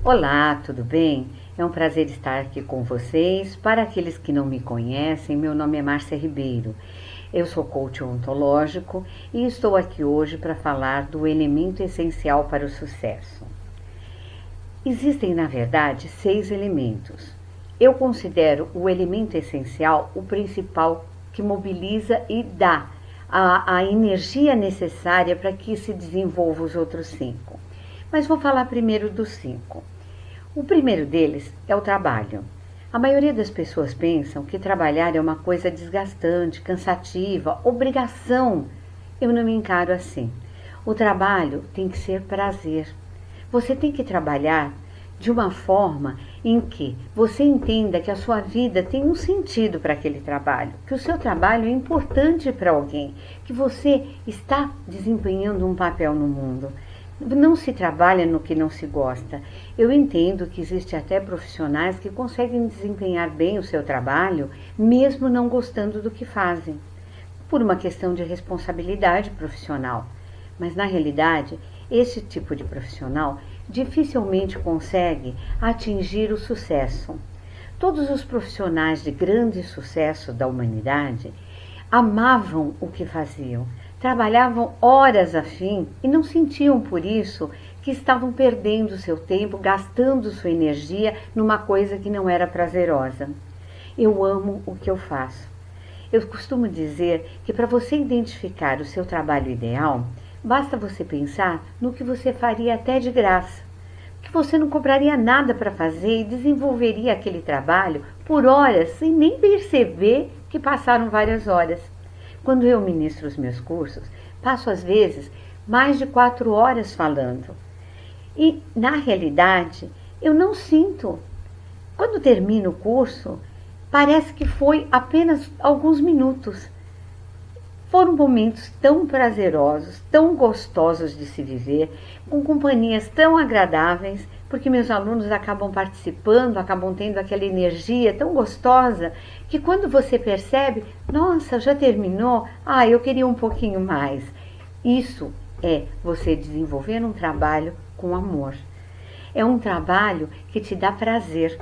Olá, tudo bem? É um prazer estar aqui com vocês. Para aqueles que não me conhecem, meu nome é Márcia Ribeiro. Eu sou coach ontológico e estou aqui hoje para falar do elemento essencial para o sucesso. Existem, na verdade, 6 elementos. Eu considero o elemento essencial o principal que mobiliza e dá a energia necessária para que se desenvolva os outros 5. Mas vou falar primeiro dos 5. O primeiro deles é o trabalho. A maioria das pessoas pensam que trabalhar é uma coisa desgastante, cansativa, obrigação. Eu não me encaro assim. O trabalho tem que ser prazer. Você tem que trabalhar de uma forma em que você entenda que a sua vida tem um sentido para aquele trabalho, que o seu trabalho é importante para alguém, que você está desempenhando um papel no mundo. Não se trabalha no que não se gosta. Eu entendo que existe até profissionais que conseguem desempenhar bem o seu trabalho, mesmo não gostando do que fazem, por uma questão de responsabilidade profissional. Mas, na realidade, esse tipo de profissional dificilmente consegue atingir o sucesso. Todos os profissionais de grande sucesso da humanidade amavam o que faziam. Trabalhavam horas a fim e não sentiam por isso que estavam perdendo seu tempo, gastando sua energia numa coisa que não era prazerosa. Eu amo o que eu faço. Eu costumo dizer que para você identificar o seu trabalho ideal, basta você pensar no que você faria até de graça, que você não cobraria nada para fazer e desenvolveria aquele trabalho por horas sem nem perceber que passaram várias horas. Quando eu ministro os meus cursos, passo às vezes mais de 4 horas falando. E, na realidade, eu não sinto. Quando termino o curso, parece que foi apenas alguns minutos. Foram momentos tão prazerosos, tão gostosos de se viver, com companhias tão agradáveis, porque meus alunos acabam participando, acabam tendo aquela energia tão gostosa, que quando você percebe, nossa, já terminou? Ah, eu queria um pouquinho mais. Isso é você desenvolver um trabalho com amor. É um trabalho que te dá prazer.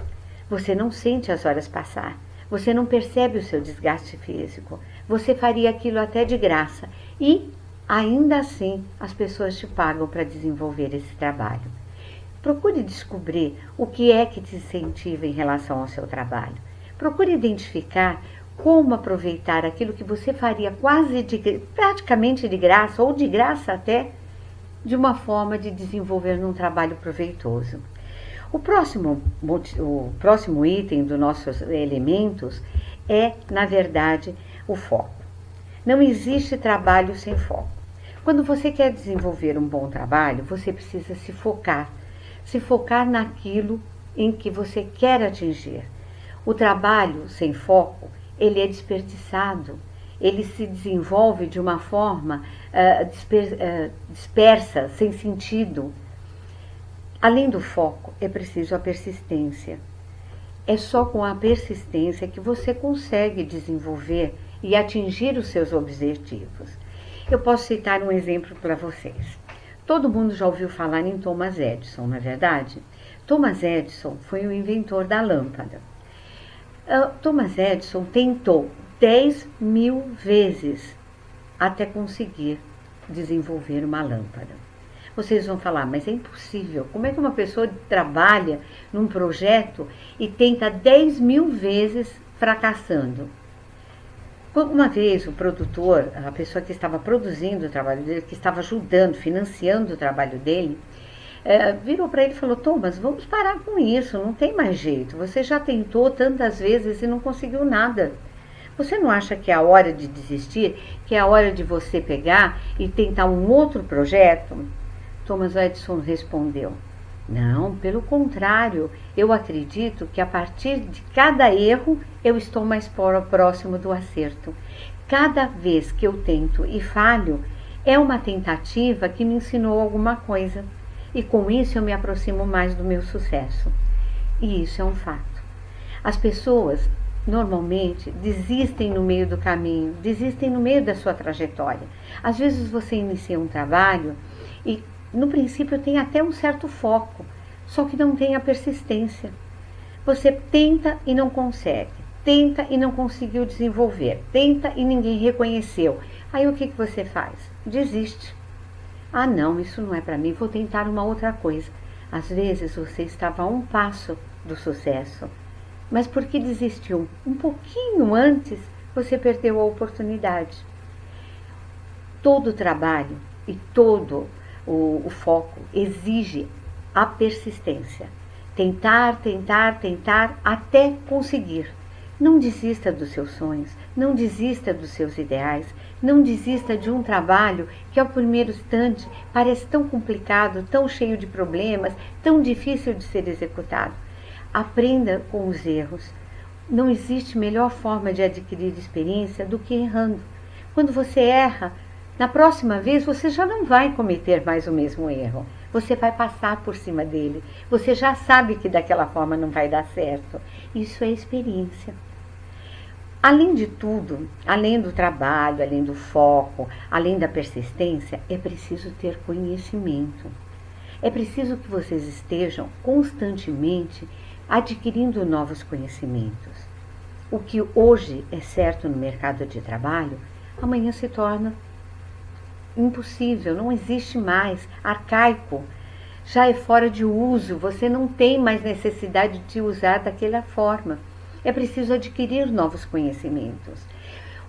Você não sente as horas passar. Você não percebe o seu desgaste físico. Você faria aquilo até de graça. E, ainda assim, as pessoas te pagam para desenvolver esse trabalho. Procure descobrir o que é que te incentiva em relação ao seu trabalho. Procure identificar como aproveitar aquilo que você faria praticamente de graça, ou de graça até, de uma forma de desenvolver num trabalho proveitoso. O próximo item dos nossos elementos é, na verdade, o foco. Não existe trabalho sem foco. Quando você quer desenvolver um bom trabalho, você precisa se focar naquilo em que você quer atingir. O trabalho sem foco, ele é desperdiçado, ele se desenvolve de uma forma dispersa, sem sentido. Além do foco, é preciso a persistência. É só com a persistência que você consegue desenvolver e atingir os seus objetivos. Eu posso citar um exemplo para vocês. Todo mundo já ouviu falar em Thomas Edison, não é verdade? Thomas Edison foi o inventor da lâmpada. Thomas Edison tentou 10.000 vezes até conseguir desenvolver uma lâmpada. Vocês vão falar, mas é impossível. Como é que uma pessoa trabalha num projeto e tenta 10.000 vezes fracassando? Uma vez o produtor, a pessoa que estava produzindo o trabalho dele, que estava ajudando, financiando o trabalho dele, virou para ele e falou: Thomas, vamos parar com isso, não tem mais jeito. Você já tentou tantas vezes e não conseguiu nada. Você não acha que é a hora de desistir, que é a hora de você pegar e tentar um outro projeto? Thomas Edison respondeu: não, pelo contrário, eu acredito que a partir de cada erro eu estou mais próximo do acerto. Cada vez que eu tento e falho, é uma tentativa que me ensinou alguma coisa. E com isso eu me aproximo mais do meu sucesso. E isso é um fato. As pessoas normalmente desistem no meio do caminho, desistem no meio da sua trajetória. Às vezes você inicia um trabalho e no princípio tem até um certo foco, só que não tem a persistência. Você tenta e não consegue, tenta e não conseguiu desenvolver, tenta e ninguém reconheceu. Aí o que você faz? Desiste. Ah, não, isso não é para mim, vou tentar uma outra coisa. Às vezes você estava a um passo do sucesso, mas porque desistiu um pouquinho antes, você perdeu a oportunidade. Todo trabalho e todo o foco exige a persistência. Tentar, tentar, tentar até conseguir. Não desista dos seus sonhos, não desista dos seus ideais, não desista de um trabalho que ao primeiro instante parece tão complicado, tão cheio de problemas, tão difícil de ser executado. Aprenda com os erros. Não existe melhor forma de adquirir experiência do que errando. Quando você erra, na próxima vez você já não vai cometer mais o mesmo erro. Você vai passar por cima dele. Você já sabe que daquela forma não vai dar certo. Isso é experiência. Além de tudo, além do trabalho, além do foco, além da persistência, é preciso ter conhecimento. É preciso que vocês estejam constantemente adquirindo novos conhecimentos. O que hoje é certo no mercado de trabalho, amanhã se torna impossível, não existe mais, arcaico, já é fora de uso, você não tem mais necessidade de usar daquela forma. É preciso adquirir novos conhecimentos.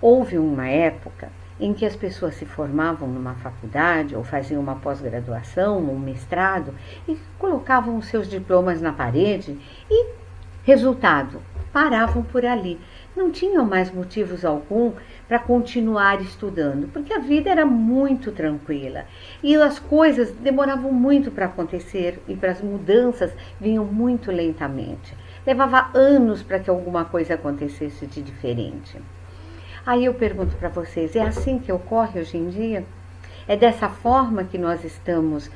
Houve uma época em que as pessoas se formavam numa faculdade ou faziam uma pós-graduação, um mestrado e colocavam os seus diplomas na parede e, resultado, paravam por ali. Não tinham mais motivos algum para continuar estudando, porque a vida era muito tranquila e as coisas demoravam muito para acontecer e para as mudanças vinham muito lentamente. Levava anos para que alguma coisa acontecesse de diferente. Aí eu pergunto para vocês, é assim que ocorre hoje em dia? É dessa forma que nós estamos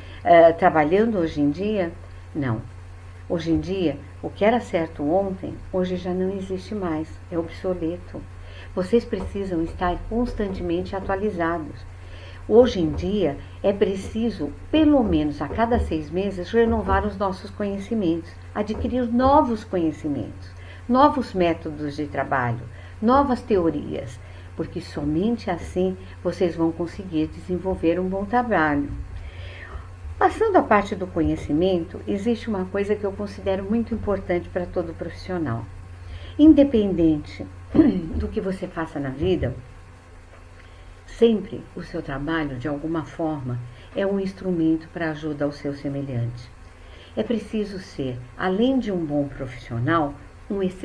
trabalhando hoje em dia? Não. Hoje em dia, o que era certo ontem, hoje já não existe mais, é obsoleto. Vocês precisam estar constantemente atualizados. Hoje em dia, é preciso, pelo menos a cada 6 meses, renovar os nossos conhecimentos, adquirir novos conhecimentos, novos métodos de trabalho, novas teorias, porque somente assim vocês vão conseguir desenvolver um bom trabalho. Passando a parte do conhecimento, existe uma coisa que eu considero muito importante para todo profissional. Independente do que você faça na vida, sempre o seu trabalho, de alguma forma, é um instrumento para ajuda ao seu semelhante. É preciso ser, além de um bom profissional,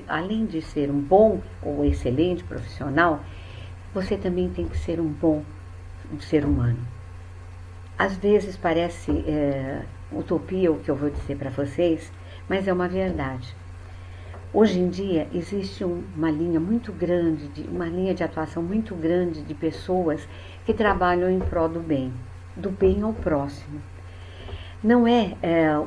além de ser um bom ou excelente profissional, você também tem que ser um bom ser humano. Às vezes parece utopia o que eu vou dizer para vocês, mas é uma verdade. Hoje em dia existe uma linha muito grande, uma linha de atuação muito grande de pessoas que trabalham em prol do bem ao próximo. Não é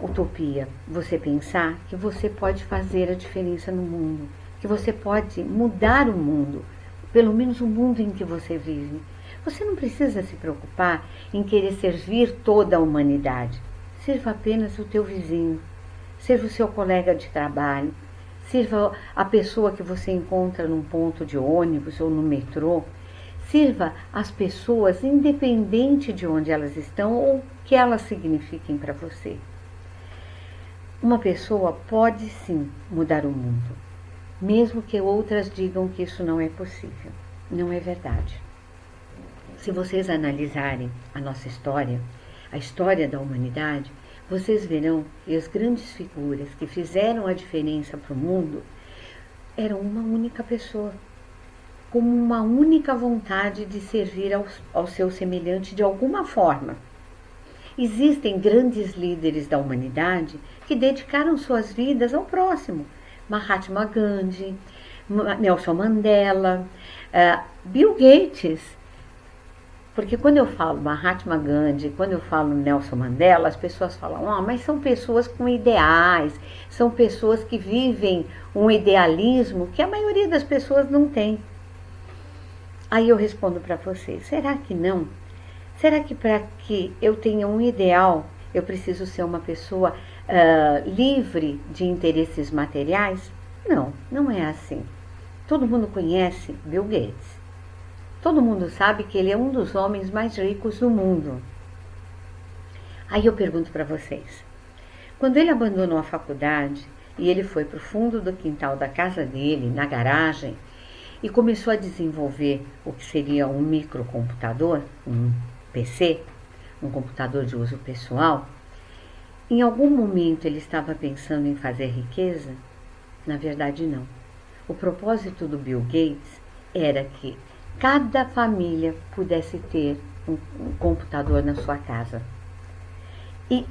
utopia você pensar que você pode fazer a diferença no mundo, que você pode mudar o mundo, pelo menos o mundo em que você vive. Você não precisa se preocupar em querer servir toda a humanidade. Sirva apenas o teu vizinho, sirva o seu colega de trabalho, sirva a pessoa que você encontra num ponto de ônibus ou no metrô. Sirva as pessoas independente de onde elas estão ou o que elas signifiquem para você. Uma pessoa pode sim mudar o mundo, mesmo que outras digam que isso não é possível. Não é verdade. Se vocês analisarem a nossa história, a história da humanidade, vocês verão que as grandes figuras que fizeram a diferença para o mundo eram uma única pessoa, com uma única vontade de servir ao seu semelhante de alguma forma. Existem grandes líderes da humanidade que dedicaram suas vidas ao próximo. Mahatma Gandhi, Nelson Mandela, Bill Gates. Porque quando eu falo Mahatma Gandhi, quando eu falo Nelson Mandela, as pessoas falam, mas são pessoas com ideais, são pessoas que vivem um idealismo que a maioria das pessoas não tem. Aí eu respondo para vocês, será que não? Será que para que eu tenha um ideal, eu preciso ser uma pessoa livre de interesses materiais? Não, não é assim. Todo mundo conhece Bill Gates. Todo mundo sabe que ele é um dos homens mais ricos do mundo. Aí eu pergunto para vocês, quando ele abandonou a faculdade e ele foi para o fundo do quintal da casa dele, na garagem, e começou a desenvolver o que seria um microcomputador, um PC, um computador de uso pessoal, em algum momento ele estava pensando em fazer riqueza? Na verdade, não. O propósito do Bill Gates era que cada família pudesse ter um computador na sua casa. E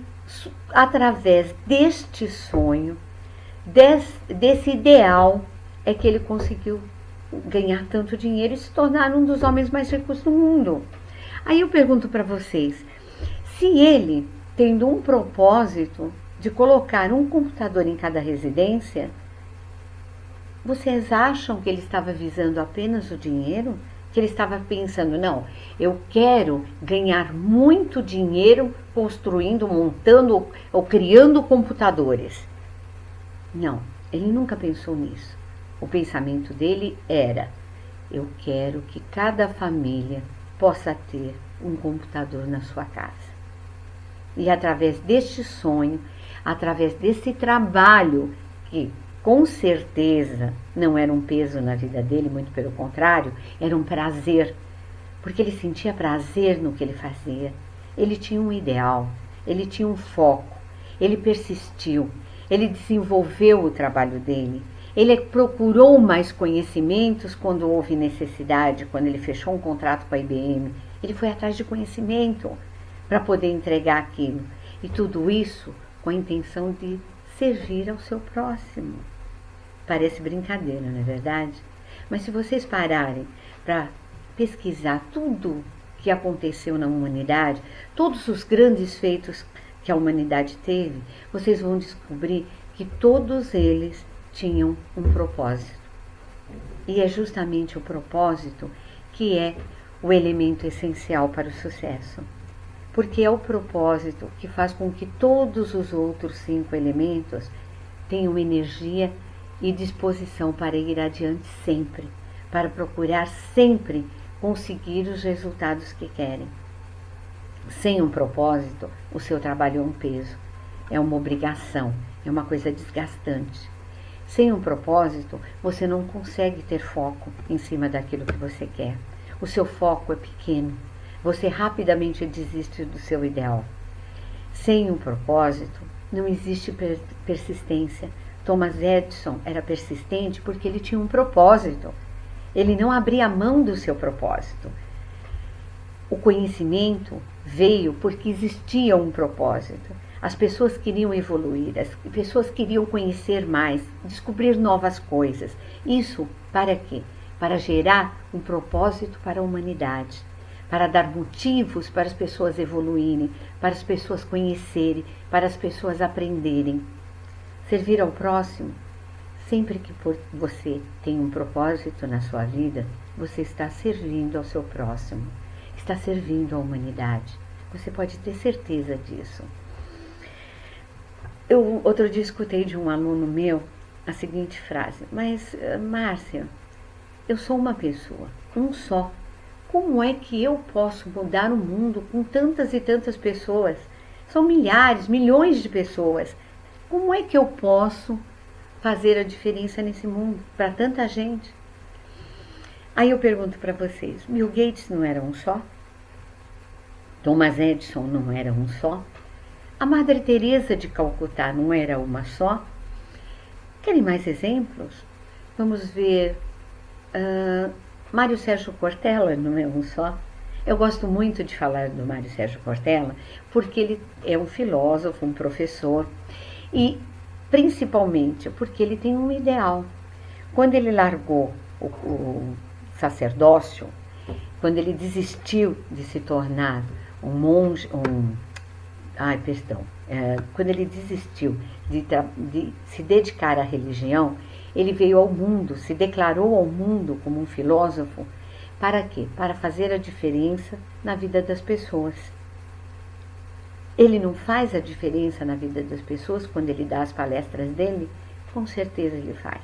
através deste sonho, desse ideal, é que ele conseguiu ganhar tanto dinheiro e se tornar um dos homens mais ricos do mundo. Aí eu pergunto para vocês, se ele, tendo um propósito de colocar um computador em cada residência, vocês acham que ele estava visando apenas o dinheiro? Que ele estava pensando, não, eu quero ganhar muito dinheiro construindo, montando ou criando computadores. Não, ele nunca pensou nisso. O pensamento dele era, eu quero que cada família possa ter um computador na sua casa. E através deste sonho, através desse trabalho, que com certeza não era um peso na vida dele, muito pelo contrário, era um prazer, porque ele sentia prazer no que ele fazia. Ele tinha um ideal, ele tinha um foco, ele persistiu, ele desenvolveu o trabalho dele, ele procurou mais conhecimentos quando houve necessidade, quando ele fechou um contrato com a IBM, ele foi atrás de conhecimento para poder entregar aquilo. E tudo isso com a intenção de servir ao seu próximo. Parece brincadeira, não é verdade? Mas se vocês pararem para pesquisar tudo que aconteceu na humanidade, todos os grandes feitos que a humanidade teve, vocês vão descobrir que todos eles tinham um propósito. E é justamente o propósito que é o elemento essencial para o sucesso. Porque é o propósito que faz com que todos os outros 5 elementos tenham energia e disposição para ir adiante sempre, para procurar sempre conseguir os resultados que querem. Sem um propósito, o seu trabalho é um peso, é uma obrigação, é uma coisa desgastante. Sem um propósito, você não consegue ter foco em cima daquilo que você quer. O seu foco é pequeno, você rapidamente desiste do seu ideal. Sem um propósito, não existe persistência. Thomas Edison era persistente porque ele tinha um propósito. Ele não abria mão do seu propósito. O conhecimento veio porque existia um propósito. As pessoas queriam evoluir, as pessoas queriam conhecer mais, descobrir novas coisas. Isso para quê? Para gerar um propósito para a humanidade, para dar motivos para as pessoas evoluírem, para as pessoas conhecerem, para as pessoas aprenderem. Servir ao próximo, sempre que você tem um propósito na sua vida, você está servindo ao seu próximo, está servindo à humanidade. Você pode ter certeza disso. Eu outro dia escutei de um aluno meu a seguinte frase, mas Márcia, eu sou uma pessoa, um só. Como é que eu posso mudar o mundo com tantas e tantas pessoas? São milhares, milhões de pessoas. Como é que eu posso fazer a diferença nesse mundo para tanta gente? Aí eu pergunto para vocês, Bill Gates não era um só? Thomas Edison não era um só? A Madre Teresa de Calcutá não era uma só? Querem mais exemplos? Vamos ver, Mário Sérgio Cortella não é um só? Eu gosto muito de falar do Mário Sérgio Cortella porque ele é um filósofo, um professor e principalmente porque ele tem um ideal. Quando ele largou o sacerdócio, quando ele desistiu de se tornar um monge, quando ele desistiu de se dedicar à religião, ele veio ao mundo, se declarou ao mundo como um filósofo. Para quê? Para fazer a diferença na vida das pessoas. Ele não faz a diferença na vida das pessoas quando ele dá as palestras dele? Com certeza ele faz.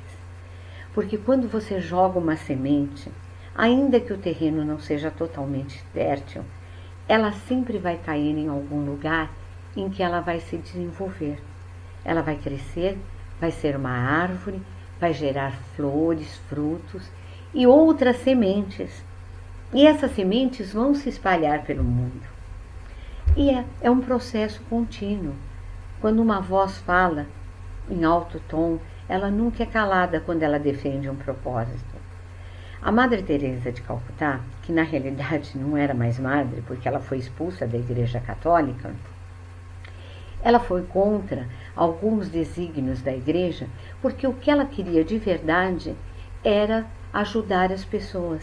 Porque quando você joga uma semente, ainda que o terreno não seja totalmente fértil, ela sempre vai cair em algum lugar em que ela vai se desenvolver. Ela vai crescer, vai ser uma árvore, vai gerar flores, frutos e outras sementes. E essas sementes vão se espalhar pelo mundo. E é um processo contínuo. Quando uma voz fala em alto tom, ela nunca é calada quando ela defende um propósito. A Madre Teresa de Calcutá, que na realidade não era mais madre, porque ela foi expulsa da Igreja Católica, ela foi contra alguns desígnios da Igreja, porque o que ela queria de verdade era ajudar as pessoas,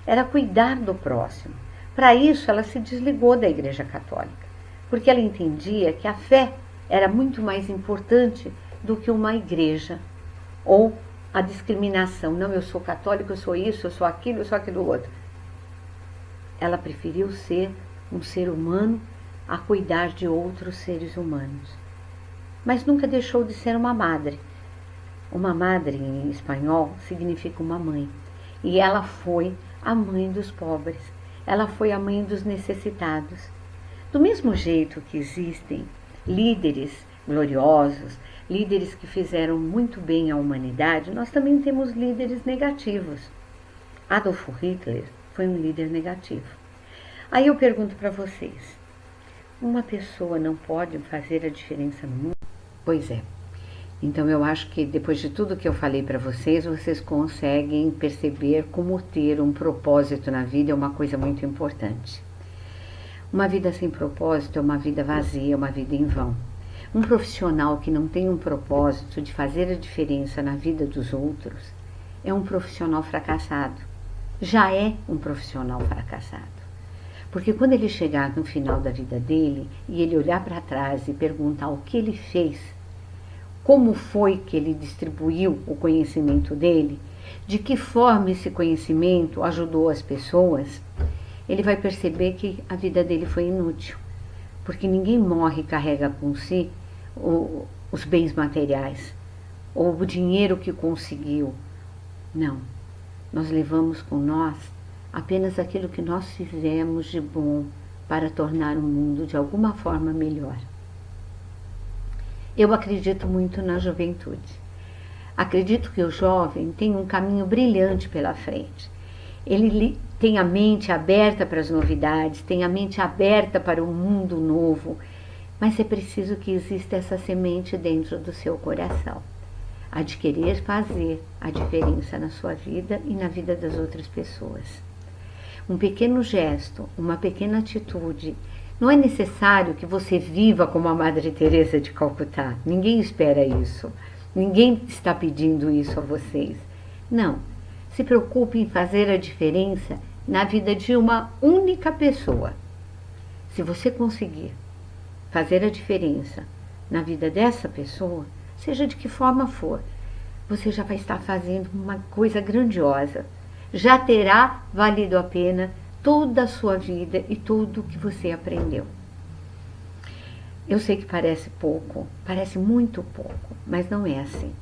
era cuidar do próximo. Para isso, ela se desligou da Igreja Católica, porque ela entendia que a fé era muito mais importante do que uma igreja ou a discriminação. Não, eu sou católico, eu sou isso, eu sou aquilo outro. Ela preferiu ser um ser humano a cuidar de outros seres humanos. Mas nunca deixou de ser uma madre. Uma madre em espanhol significa uma mãe. E ela foi a mãe dos pobres. Ela foi a mãe dos necessitados. Do mesmo jeito que existem líderes gloriosos, líderes que fizeram muito bem à humanidade, nós também temos líderes negativos. Adolf Hitler foi um líder negativo. Aí eu pergunto para vocês, uma pessoa não pode fazer a diferença no mundo? Pois é. Então eu acho que depois de tudo que eu falei para vocês, vocês conseguem perceber como ter um propósito na vida é uma coisa muito importante. Uma vida sem propósito é uma vida vazia, é uma vida em vão. Um profissional que não tem um propósito de fazer a diferença na vida dos outros é um profissional fracassado. Já é um profissional fracassado. Porque quando ele chegar no final da vida dele e ele olhar para trás e perguntar o que ele fez, como foi que ele distribuiu o conhecimento dele, de que forma esse conhecimento ajudou as pessoas, ele vai perceber que a vida dele foi inútil. Porque ninguém morre e carrega com si os bens materiais, ou o dinheiro que conseguiu. Não, nós levamos com nós apenas aquilo que nós fizemos de bom para tornar o mundo de alguma forma melhor. Eu acredito muito na juventude. Acredito que o jovem tem um caminho brilhante pela frente. Ele tem a mente aberta para as novidades, tem a mente aberta para o mundo novo, mas é preciso que exista essa semente dentro do seu coração, a de querer fazer a diferença na sua vida e na vida das outras pessoas. Um pequeno gesto, uma pequena atitude. Não é necessário que você viva como a Madre Teresa de Calcutá. Ninguém espera isso. Ninguém está pedindo isso a vocês. Não. Se preocupe em fazer a diferença na vida de uma única pessoa. Se você conseguir fazer a diferença na vida dessa pessoa, seja de que forma for, você já vai estar fazendo uma coisa grandiosa. Já terá valido a pena toda a sua vida e tudo que você aprendeu. Eu sei que parece pouco, parece muito pouco, mas não é assim.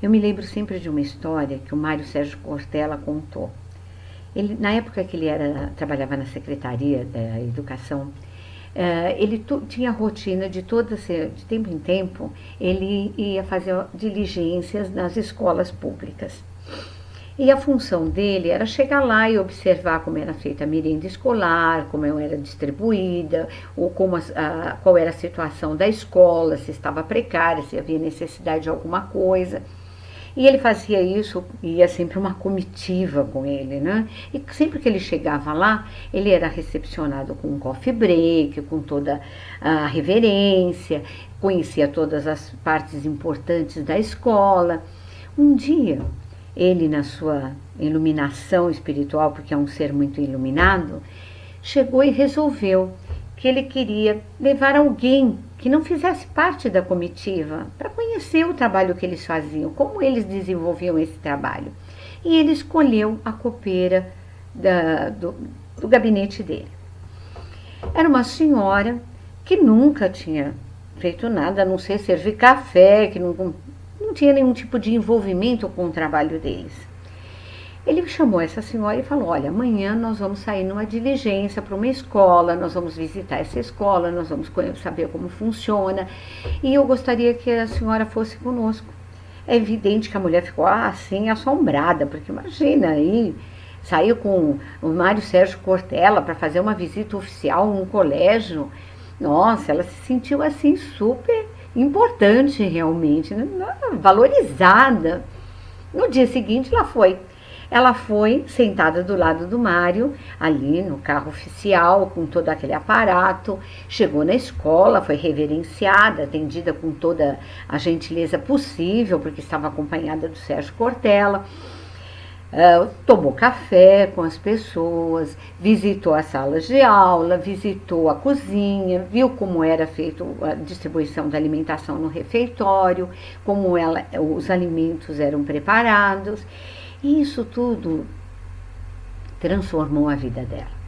Eu me lembro sempre de uma história que o Mário Sérgio Cortella contou. Ele, na época que ele trabalhava na Secretaria da Educação, ele tinha a rotina de tempo em tempo, ele ia fazer diligências nas escolas públicas. E a função dele era chegar lá e observar como era feita a merenda escolar, como ela era distribuída, ou qual era a situação da escola, se estava precária, se havia necessidade de alguma coisa. E ele fazia isso, ia sempre uma comitiva com ele, né? E sempre que ele chegava lá, ele era recepcionado com um coffee break, com toda a reverência, conhecia todas as partes importantes da escola. Um dia, ele, na sua iluminação espiritual, porque é um ser muito iluminado, chegou e resolveu que ele queria levar alguém que não fizesse parte da comitiva para conhecer o trabalho que eles faziam, como eles desenvolviam esse trabalho. E ele escolheu a copeira do gabinete dele. Era uma senhora que nunca tinha feito nada a não ser servir café, que não tinha nenhum tipo de envolvimento com o trabalho deles. Ele chamou essa senhora e falou: olha, amanhã nós vamos sair numa diligência para uma escola, nós vamos visitar essa escola, nós vamos saber como funciona, e eu gostaria que a senhora fosse conosco. É evidente que a mulher ficou assim assombrada, porque imagina aí, saiu com o Mário Sérgio Cortella para fazer uma visita oficial num colégio. Nossa, ela se sentiu assim super importante realmente, né? Valorizada. No dia seguinte ela foi. Ela foi sentada do lado do Mário, ali no carro oficial, com todo aquele aparato, chegou na escola, foi reverenciada, atendida com toda a gentileza possível, porque estava acompanhada do Sérgio Cortella. Tomou café com as pessoas, visitou as salas de aula, visitou a cozinha, viu como era feita a distribuição da alimentação no refeitório, como os alimentos eram preparados. E isso tudo transformou a vida dela.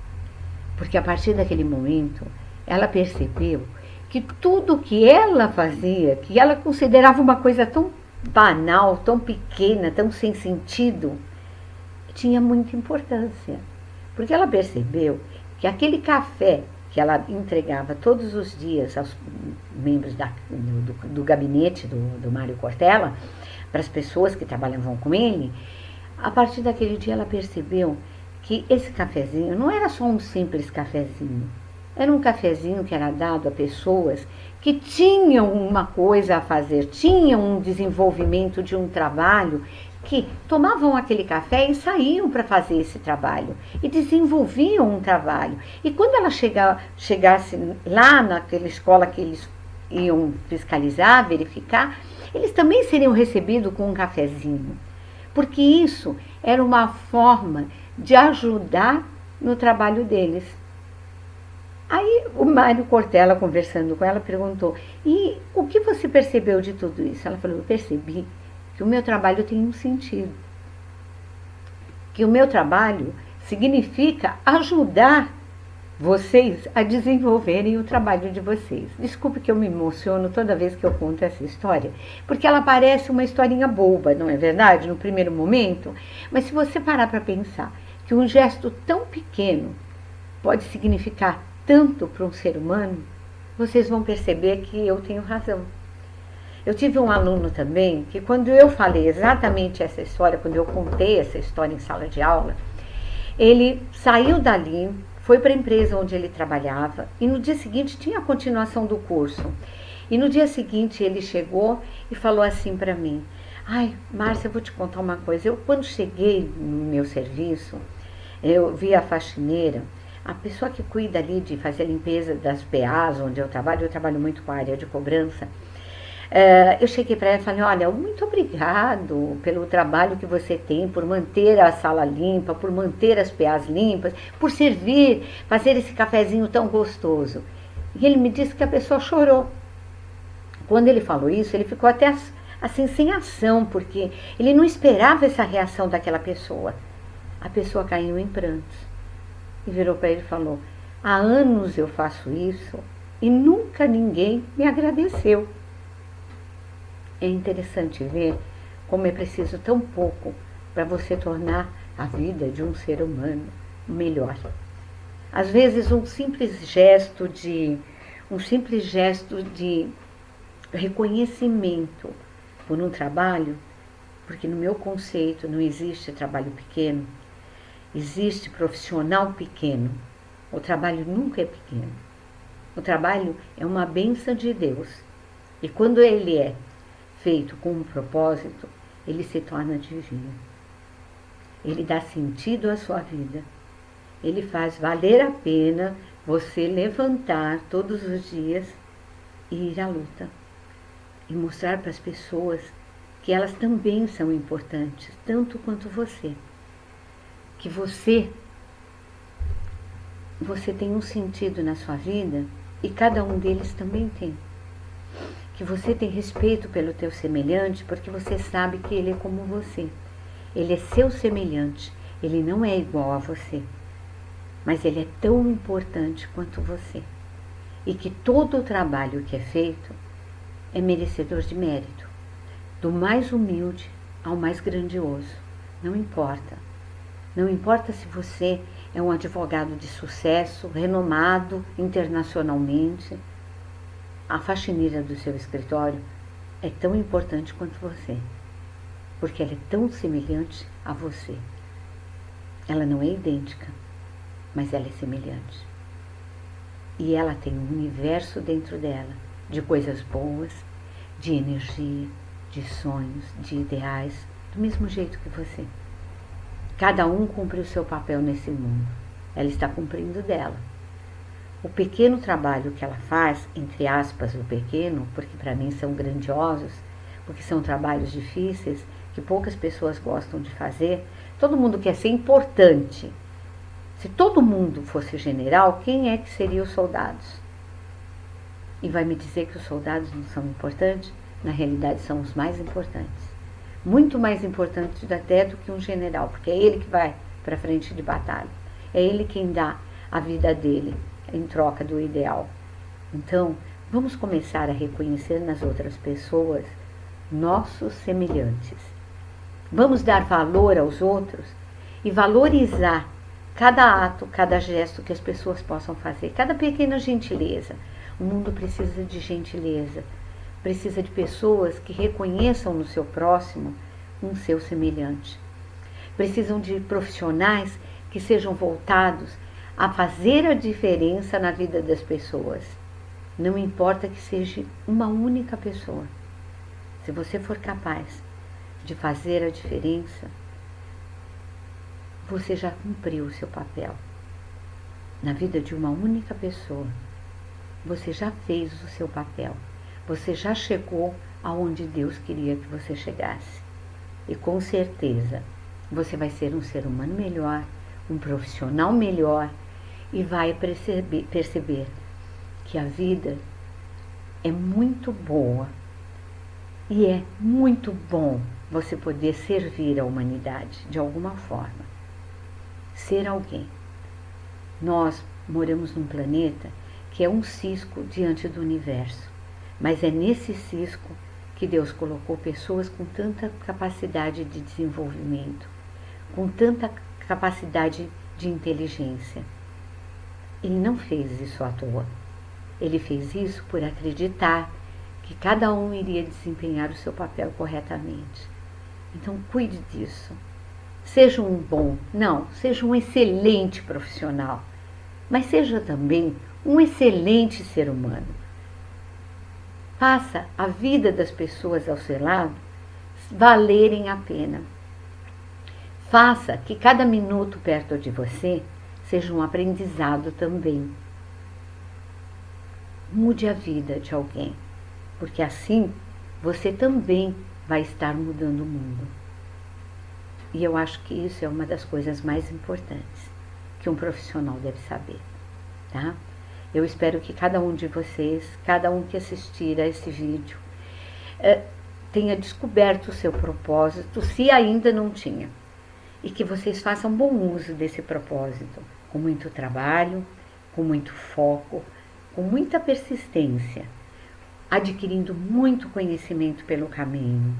Porque a partir daquele momento, ela percebeu que tudo que ela fazia, que ela considerava uma coisa tão banal, tão pequena, tão sem sentido, tinha muita importância. Porque ela percebeu que aquele café que ela entregava todos os dias aos membros do gabinete do Mário Cortella, para as pessoas que trabalhavam com ele, a partir daquele dia ela percebeu que esse cafezinho não era só um simples cafezinho. Era um cafezinho que era dado a pessoas que tinham uma coisa a fazer, tinham um desenvolvimento de um trabalho, que tomavam aquele café e saíam para fazer esse trabalho e desenvolviam um trabalho. E quando ela chegasse lá naquela escola que eles iam fiscalizar, verificar, eles também seriam recebidos com um cafezinho. Porque isso era uma forma de ajudar no trabalho deles. Aí o Mário Cortella, conversando com ela, perguntou: e o que você percebeu de tudo isso? Ela falou: eu percebi que o meu trabalho tem um sentido. Que o meu trabalho significa ajudar vocês a desenvolverem o trabalho de vocês. Desculpe que eu me emociono toda vez que eu conto essa história, porque ela parece uma historinha boba, não é verdade, no primeiro momento? Mas se você parar para pensar que um gesto tão pequeno pode significar tanto para um ser humano, vocês vão perceber que eu tenho razão. Eu tive um aluno também que, quando eu falei exatamente essa história, quando eu contei essa história em sala de aula, ele saiu dali, foi para a empresa onde ele trabalhava e no dia seguinte tinha a continuação do curso. E no dia seguinte ele chegou e falou assim para mim: ai, Márcia, eu vou te contar uma coisa. Eu, quando cheguei no meu serviço, eu vi a faxineira, a pessoa que cuida ali de fazer a limpeza das PAs, onde eu trabalho muito com a área de cobrança. Eu cheguei para ela e falei: olha, muito obrigado pelo trabalho que você tem, por manter a sala limpa, por manter as PAs limpas, por servir, fazer esse cafezinho tão gostoso. E ele me disse que a pessoa chorou. Quando ele falou isso, ele ficou até assim sem ação, porque ele não esperava essa reação daquela pessoa. A pessoa caiu em prantos e virou para ele e falou: há anos eu faço isso e nunca ninguém me agradeceu. É interessante ver como é preciso tão pouco para você tornar a vida de um ser humano melhor. Às vezes um simples gesto de reconhecimento por um trabalho, porque no meu conceito não existe trabalho pequeno, existe profissional pequeno. O trabalho nunca é pequeno. O trabalho é uma bênção de Deus. E quando ele é feito com um propósito, ele se torna divino. Ele dá sentido à sua vida. Ele faz valer a pena você levantar todos os dias e ir à luta. E mostrar para as pessoas que elas também são importantes, tanto quanto você. Que você tem um sentido na sua vida e cada um deles também tem. Que você tem respeito pelo teu semelhante, porque você sabe que ele é como você. Ele é seu semelhante, ele não é igual a você, mas ele é tão importante quanto você. e que todo o trabalho que é feito é merecedor de mérito, do mais humilde ao mais grandioso. Não importa. Não importa se você é um advogado de sucesso, renomado internacionalmente, a faxineira do seu escritório é tão importante quanto você, porque ela é tão semelhante a você. Ela não é idêntica, mas ela é semelhante. E ela tem um universo dentro dela de coisas boas, de energia, de sonhos, de ideais, do mesmo jeito que você. Cada um cumpre o seu papel nesse mundo. Ela está cumprindo dela. O pequeno trabalho que ela faz, entre aspas, o pequeno, porque para mim são grandiosos, porque são trabalhos difíceis, que poucas pessoas gostam de fazer. Todo mundo quer ser importante. Se todo mundo fosse general, quem é que seriam os soldados? E vai me dizer que os soldados não são importantes? Na realidade, são os mais importantes. Muito mais importantes até do que um general, porque é ele que vai para a frente de batalha. É ele quem dá a vida dele em troca do ideal. Então, vamos começar a reconhecer nas outras pessoas nossos semelhantes. Vamos dar valor aos outros e valorizar cada ato, cada gesto que as pessoas possam fazer, cada pequena gentileza. O mundo precisa de gentileza, precisa de pessoas que reconheçam no seu próximo um seu semelhante. Precisam de profissionais que sejam voltados a fazer a diferença na vida das pessoas. Não importa que seja uma única pessoa. Se você for capaz de fazer a diferença, você já cumpriu o seu papel. Na vida de uma única pessoa, você já fez o seu papel. Você já chegou aonde Deus queria que você chegasse. E com certeza, você vai ser um ser humano melhor, um profissional melhor e vai perceber que a vida é muito boa e é muito bom você poder servir a humanidade de alguma forma. Ser alguém. Nós moramos num planeta que é um cisco diante do universo, mas é nesse cisco que Deus colocou pessoas com tanta capacidade de desenvolvimento, com tanta capacidade de inteligência. Ele não fez isso à toa. Ele fez isso por acreditar que cada um iria desempenhar o seu papel corretamente. Então, cuide disso. Seja um bom, não, seja um excelente profissional, mas seja também um excelente ser humano. Faça a vida das pessoas ao seu lado valerem a pena. Faça que cada minuto perto de você seja um aprendizado também. Mude a vida de alguém, porque assim você também vai estar mudando o mundo. E eu acho que isso é uma das coisas mais importantes que um profissional deve saber, tá? Eu espero que cada um de vocês, cada um que assistir a esse vídeo, tenha descoberto o seu propósito, se ainda não tinha. E que vocês façam bom uso desse propósito, com muito trabalho, com muito foco, com muita persistência, adquirindo muito conhecimento pelo caminho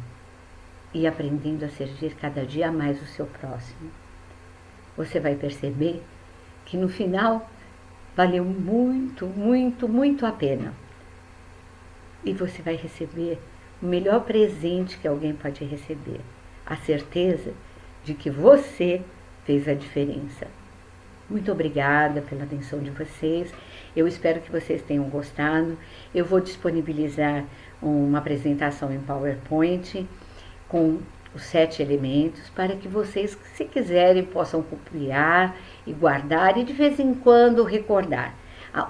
e aprendendo a servir cada dia mais o seu próximo. Você vai perceber que no final valeu muito, muito, muito a pena. E você vai receber o melhor presente que alguém pode receber, a certeza de que você fez a diferença. Muito obrigada pela atenção de vocês. Eu espero que vocês tenham gostado. Eu vou disponibilizar uma apresentação em PowerPoint com os 7 elementos para que vocês, se quiserem, possam copiar e guardar e de vez em quando recordar,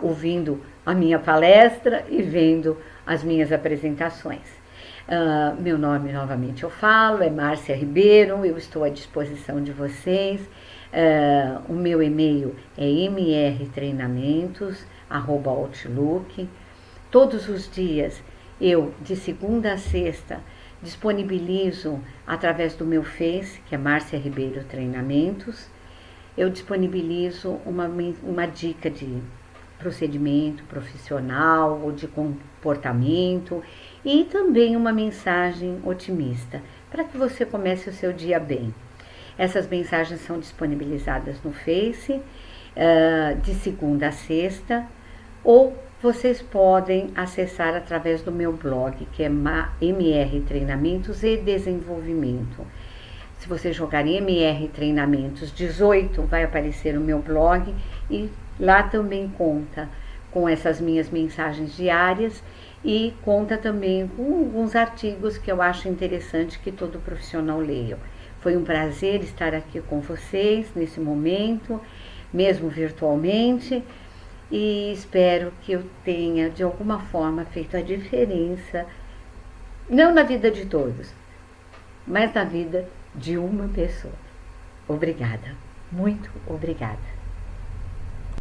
ouvindo a minha palestra e vendo as minhas apresentações. Meu nome, novamente eu falo, é Márcia Ribeiro, eu estou à disposição de vocês. O meu e-mail é mrtreinamentos@outlook. Todos os dias, eu, de segunda a sexta, disponibilizo através do meu Face, que é Márcia Ribeiro Treinamentos, eu disponibilizo uma dica de procedimento profissional ou de comportamento e também uma mensagem otimista para que você comece o seu dia bem. Essas mensagens são disponibilizadas no Face de segunda a sexta, ou vocês podem acessar através do meu blog, que é MR Treinamentos e Desenvolvimento. Se você jogar em MR Treinamentos 18, vai aparecer o meu blog e lá também conta com essas minhas mensagens diárias e conta também com alguns artigos que eu acho interessante que todo profissional leia. Foi um prazer estar aqui com vocês nesse momento, mesmo virtualmente, e espero que eu tenha de alguma forma feito a diferença, não na vida de todos, mas na vida de uma pessoa. Obrigada, muito obrigada.